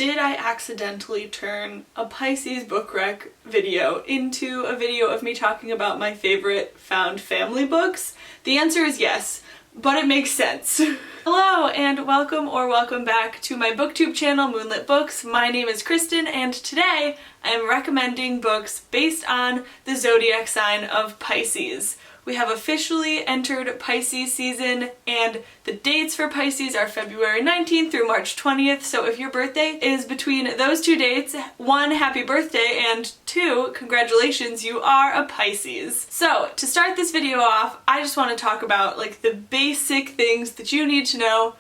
Did I accidentally turn a Pisces book rec video into a video of me talking about my favorite found family books? The answer is yes, but it makes sense. Hello and welcome back to my booktube channel, Moonlit Books. My name is Kristen and today I am recommending books based on the zodiac sign of Pisces. We have officially entered Pisces season and the dates for Pisces are February 19th through March 20th, so if your birthday is between those two dates, 1, happy birthday, and 2, congratulations, you are a Pisces. So to start this video off, I just want to talk about like the basic things that you need to know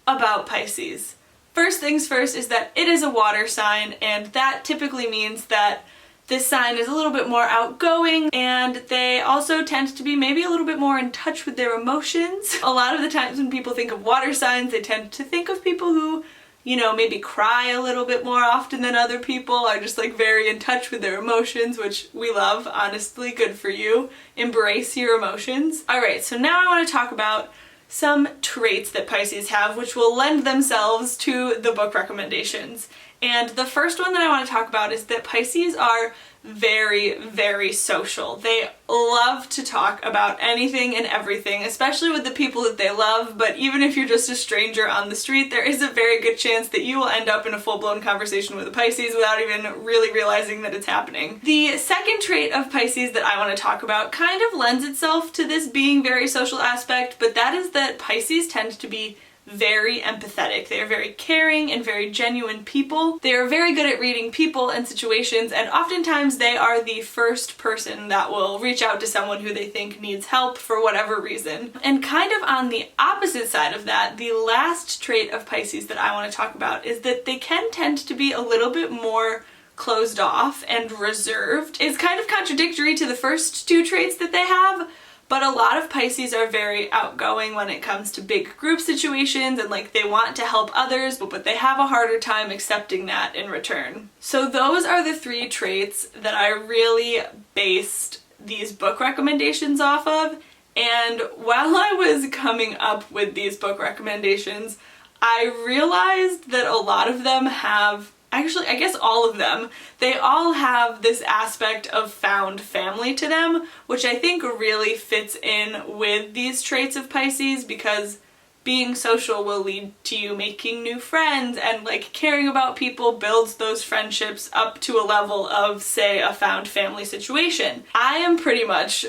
about Pisces. First things first is that it is a water sign, and that typically means that this sign is a little bit more outgoing, and they also tend to be maybe a little bit more in touch with their emotions. A lot of the times when people think of water signs, they tend to think of people who, you know, maybe cry a little bit more often than other people, are just like very in touch with their emotions, which we love, honestly, good for you. Embrace your emotions. Alright, so now I want to talk about some traits that Pisces have which will lend themselves to the book recommendations. And the first one that I want to talk about is that Pisces are very, very social. They love to talk about anything and everything, especially with the people that they love, but even if you're just a stranger on the street, there is a very good chance that you will end up in a full-blown conversation with a Pisces without even really realizing that it's happening. The second trait of Pisces that I want to talk about kind of lends itself to this being very social aspect, but that is that Pisces tend to be very empathetic. They are very caring and very genuine people. They are very good at reading people and situations, and oftentimes they are the first person that will reach out to someone who they think needs help for whatever reason. And kind of on the opposite side of that, the last trait of Pisces that I want to talk about is that they can tend to be a little bit more closed off and reserved. It's kind of contradictory to the first two traits that they have, but a lot of Pisces are very outgoing when it comes to big group situations, and like they want to help others, but they have a harder time accepting that in return. So those are the three traits that I really based these book recommendations off of. And while I was coming up with these book recommendations, I realized that a lot of them have, actually, I guess all of them, they all have this aspect of found family to them, which I think really fits in with these traits of Pisces, because being social will lead to you making new friends, and like caring about people builds those friendships up to a level of, say, a found family situation. I am pretty much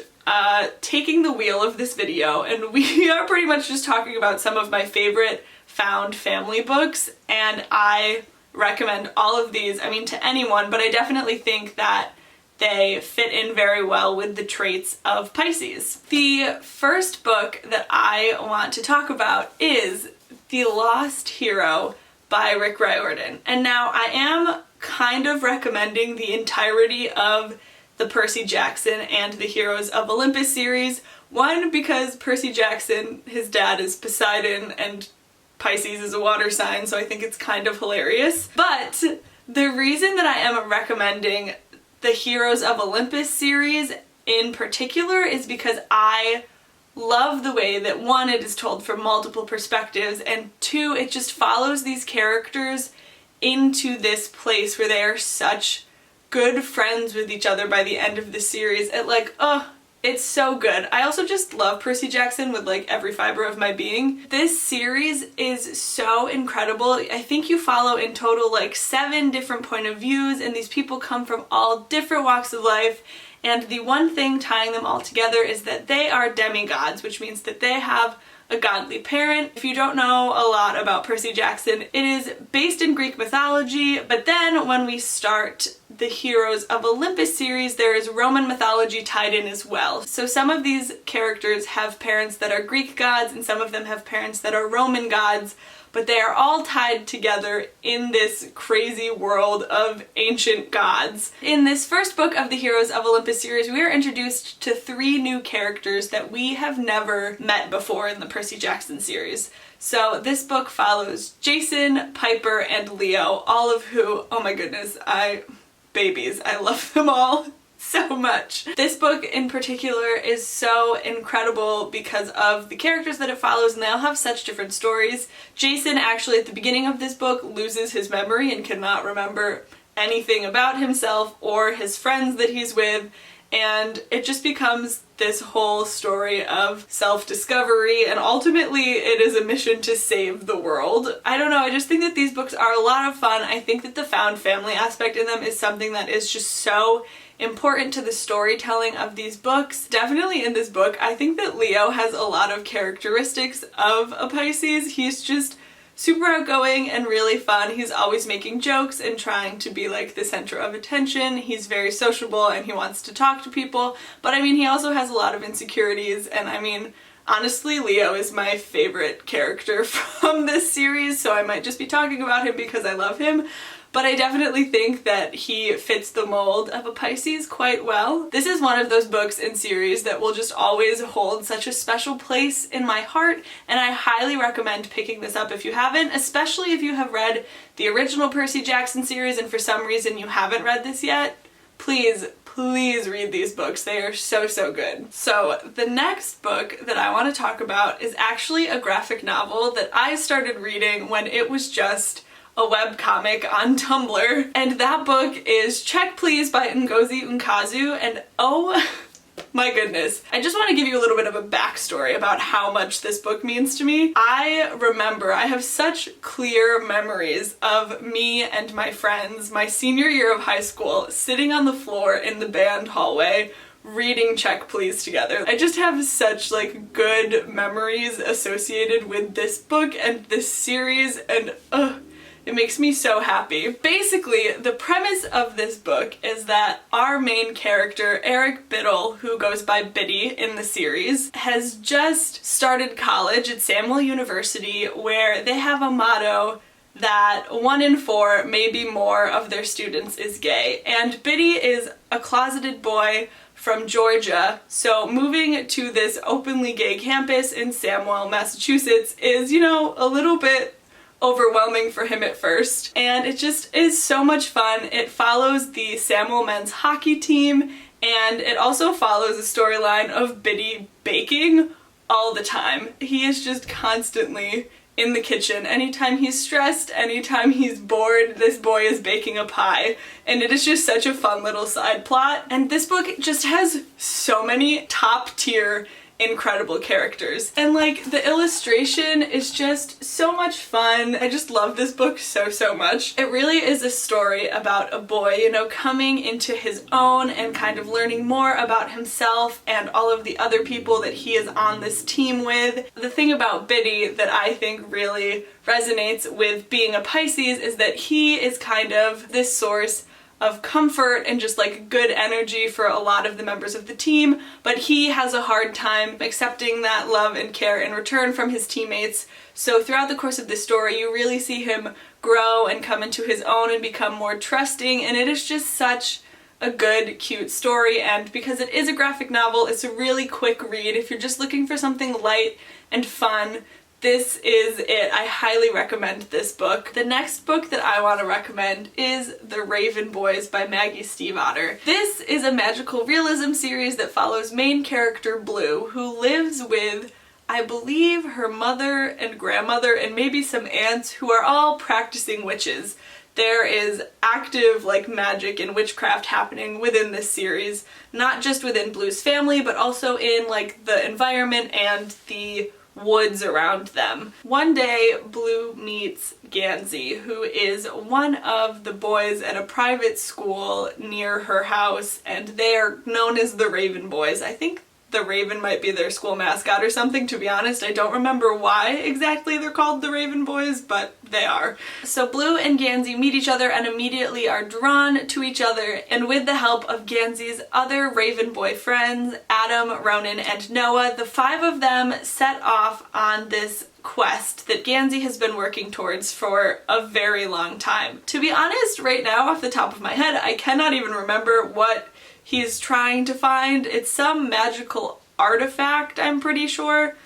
taking the wheel of this video, and we are pretty much just talking about some of my favorite found family books, and I recommend all of these, I mean, to anyone, but I definitely think that they fit in very well with the traits of Pisces. The first book that I want to talk about is The Lost Hero by Riordon. And now I am kind of recommending the entirety of the Percy Jackson and the Heroes of Olympus series. One, because Percy Jackson, his dad is Poseidon, and Pisces is a water sign, so I think it's kind of hilarious. But the reason that I am recommending the Heroes of Olympus series in particular is because I love the way that, one, it is told from multiple perspectives, and two, it just follows these characters into this place where they are such good friends with each other by the end of the series. It's so good. I also just love Percy Jackson with like every fiber of my being. This series is so incredible. I think you follow in total like 7 different point of views, and these people come from all different walks of life, and the one thing tying them all together is that they are demigods, which means that they have a godly parent. If you don't know a lot about Percy Jackson, it is based in Greek mythology, but then when we start the Heroes of Olympus series, there is Roman mythology tied in as well. So some of these characters have parents that are Greek gods, and some of them have parents that are Roman gods, but they are all tied together in this crazy world of ancient gods. In this first book of the Heroes of Olympus series, we are introduced to 3 new characters that we have never met before in the Percy Jackson series. So this book follows Jason, Piper, and Leo, all of who, oh my goodness, babies, I love them all. so much. This book in particular is so incredible because of the characters that it follows, and they all have such different stories. Jason actually at the beginning of this book loses his memory and cannot remember anything about himself or his friends that he's with, and it just becomes this whole story of self-discovery, and ultimately it is a mission to save the world. I don't know, I just think that these books are a lot of fun. I think that the found family aspect in them is something that is just so important to the storytelling of these books. Definitely in this book, I think that Leo has a lot of characteristics of a Pisces. He's just super outgoing and really fun. He's always making jokes and trying to be like the center of attention. He's very sociable and he wants to talk to people, but I mean, he also has a lot of insecurities, and I mean, honestly, Leo is my favorite character from this series, so I might just be talking about him because I love him. But I definitely think that he fits the mold of a Pisces quite well. This is one of those books and series that will just always hold such a special place in my heart, and I highly recommend picking this up if you haven't, especially if you have read the original Percy Jackson series and for some reason you haven't read this yet. Please read these books. They are so, so good. So the next book that I want to talk about is actually a graphic novel that I started reading when it was just a webcomic on Tumblr, and that book is Check Please by Ngozi Ukazu, and oh my goodness. I just want to give you a little bit of a backstory about how much this book means to me. I remember, I have such clear memories of me and my friends my senior year of high school sitting on the floor in the band hallway reading Check Please together. I just have such like good memories associated with this book and this series, and it makes me so happy. Basically, the premise of this book is that our main character, Eric Biddle, who goes by Biddy in the series, has just started college at Samuel University, where they have a motto that 1 in 4, maybe more, of their students is gay. And Biddy is a closeted boy from Georgia, so moving to this openly gay campus in Samuel, Massachusetts is, you know, a little bit overwhelming for him at first, and it just is so much fun. It follows the Samuel men's hockey team, and it also follows a storyline of Biddy baking all the time. He is just constantly in the kitchen. Anytime he's stressed, anytime he's bored, this boy is baking a pie, and it is just such a fun little side plot. And this book just has so many top tier incredible characters, and like the illustration is just so much fun. I just love this book so, so much. It really is a story about a boy, you know, coming into his own and kind of learning more about himself and all of the other people that he is on this team with. The thing about Biddy that I think really resonates with being a Pisces is that he is kind of this source of comfort and just like good energy for a lot of the members of the team, but he has a hard time accepting that love and care in return from his teammates. So throughout the course of this story, you really see him grow and come into his own and become more trusting, and it is just such a good, cute story. And because it is a graphic novel, it's a really quick read. If you're just looking for something light and fun, this is it. I highly recommend this book. The next book that I want to recommend is The Raven Boys by Maggie Stiefvater. This is a magical realism series that follows main character Blue, who lives with, I believe, her mother and grandmother and maybe some aunts who are all practicing witches. There is active like magic and witchcraft happening within this series, not just within Blue's family, but also in like the environment and the woods around them. One day, Blue meets Ngozi, who is one of the boys at a private school near her house, and they are known as the Raven Boys. I think the raven might be their school mascot or something, to be honest. I don't remember why exactly they're called the Raven Boys, but they are. So Blue and Ngozi meet each other and immediately are drawn to each other, and with the help of Ngozi's other Raven Boy friends, Adam, Ronan, and Noah, the 5 of them set off on this quest that Ngozi has been working towards for a very long time. To be honest, right now, off the top of my head, I cannot even remember what he's trying to find. It's some magical artifact, I'm pretty sure.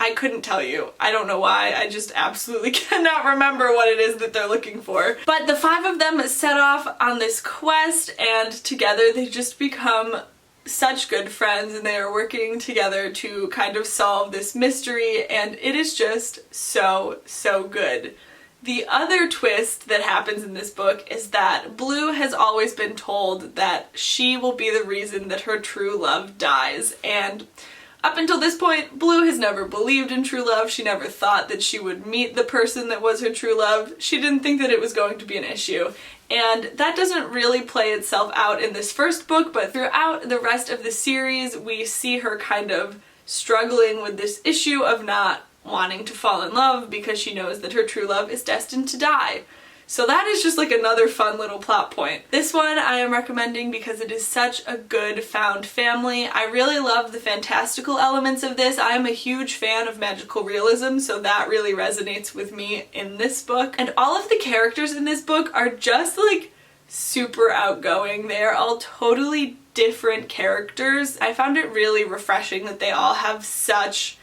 I couldn't tell you. I don't know why. I just absolutely cannot remember what it is that they're looking for. But the 5 of them set off on this quest, and together they just become such good friends, and they are working together to kind of solve this mystery, and it is just so, so good. The other twist that happens in this book is that Blue has always been told that she will be the reason that her true love dies, and up until this point, Blue has never believed in true love. She never thought that she would meet the person that was her true love. She didn't think that it was going to be an issue. And that doesn't really play itself out in this first book, but throughout the rest of the series, we see her kind of struggling with this issue of not wanting to fall in love because she knows that her true love is destined to die. So that is just like another fun little plot point. This one I am recommending because it is such a good found family. I really love the fantastical elements of this. I am a huge fan of magical realism, so that really resonates with me in this book. And all of the characters in this book are just like super outgoing. They are all totally different characters. I found it really refreshing that they all have such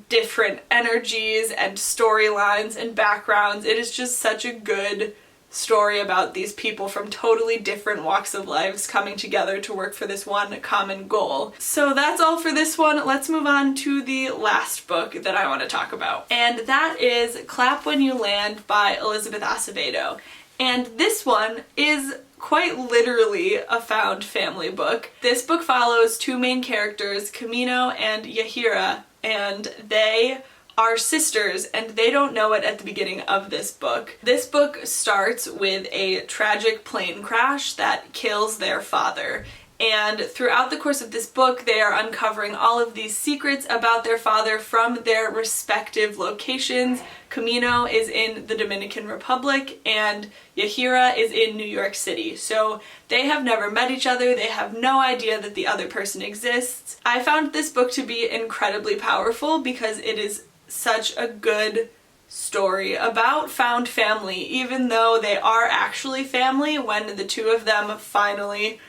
different energies and storylines and backgrounds. It is just such a good story about these people from totally different walks of lives coming together to work for this one common goal. So that's all for this one. Let's move on to the last book that I want to talk about. And that is Clap When You Land by Elizabeth Acevedo. And this one is quite literally a found family book. This book follows 2 main characters, Camino and Yahira, and they are sisters, and they don't know it at the beginning of this book. This book starts with a tragic plane crash that kills their father. And throughout the course of this book, they are uncovering all of these secrets about their father from their respective locations. Camino is in the Dominican Republic and Yahira is in New York City. So they have never met each other. They have no idea that the other person exists. I found this book to be incredibly powerful because it is such a good story about found family, even though they are actually family when the 2 of them finally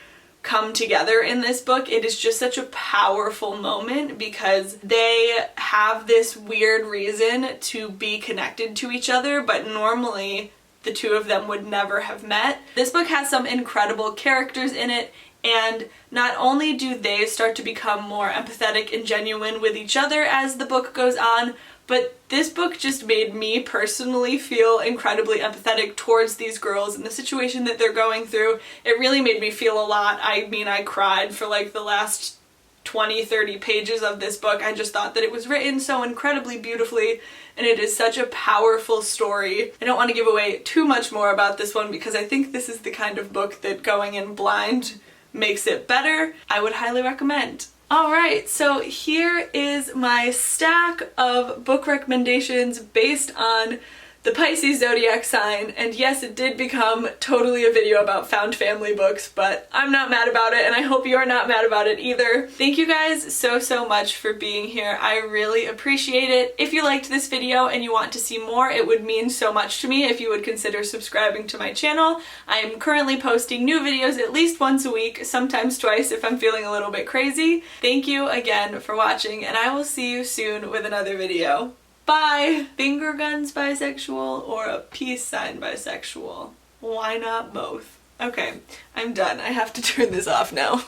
come together in this book. It is just such a powerful moment because they have this weird reason to be connected to each other, but normally the 2 of them would never have met. This book has some incredible characters in it, and not only do they start to become more empathetic and genuine with each other as the book goes on, but this book just made me personally feel incredibly empathetic towards these girls and the situation that they're going through. It really made me feel a lot. I mean, I cried for like the last 20-30 pages of this book. I just thought that it was written so incredibly beautifully, and it is such a powerful story. I don't want to give away too much more about this one because I think this is the kind of book that going in blind makes it better. I would highly recommend. Alright, so here is my stack of book recommendations based on the Pisces zodiac sign, and yes, it did become totally a video about found family books, but I'm not mad about it, and I hope you're not mad about it either. Thank you guys so much for being here. I really appreciate it. If you liked this video and you want to see more, it would mean so much to me if you would consider subscribing to my channel. I am currently posting new videos at least once a week, sometimes twice if I'm feeling a little bit crazy. Thank you again for watching, and I will see you soon with another video. Bye! Finger guns bisexual or a peace sign bisexual? Why not both? Okay, I'm done. I have to turn this off now.